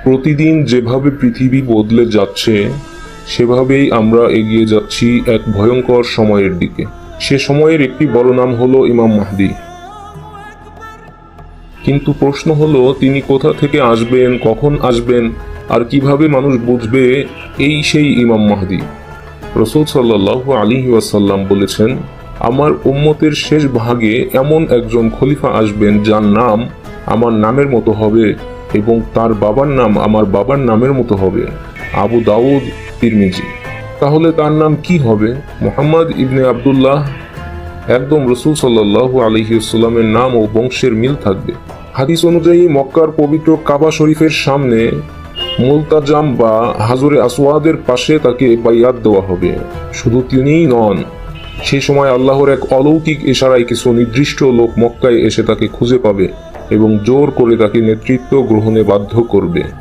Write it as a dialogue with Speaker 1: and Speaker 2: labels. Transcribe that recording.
Speaker 1: প্রতিদিন যেভাবে পৃথিবী বদলে যাচ্ছে সেভাবেই আমরা এগিয়ে যাচ্ছি এক ভয়ঙ্কর সময়ের দিকে। সে সময়ের একটি বড় নাম হলো ইমাম মাহদী। কিন্তু প্রশ্ন হলো, তিনি কোথা থেকে আসবেন, কখন আসবেন, আর কিভাবে মানুষ বুঝবে এই সেই ইমাম মাহদী? রাসূল সাল্লাল্লাহু আলাইহি ওয়াসাল্লাম বলেছেন, আমার উম্মতের শেষ ভাগে এমন একজন খলিফা আসবেন যার নাম আমার নামের মতো হবে এবং তার বাবার নাম আমার বাবার নামের মতো হবে। আবু দাউদ, তিরমিজি। তাহলে তার নাম কি হবে? মুহাম্মদ ইবনে আব্দুল্লাহ। একদম রাসূল সাল্লাল্লাহু আলাইহি ওয়াসাল্লামের নাম ও বংশের মিল থাকবে। হাদিস অনুযায়ী মক্কার পবিত্র কাবা শরীফের সামনে মুলতাজাম বা হাজরে আসওয়াদের পাশে তাকে বাইয়াত দেওয়া হবে। শুধু তিনিই নন, সেই সময় আল্লাহর এক অলৌকিক ইশারায় কিছু নির্দিষ্ট লোক মক্কায় এসে তাকে খুঁজে পাবে এবং জোর করে তাকে নেতৃত্ব গ্রহণে বাধ্য করবে।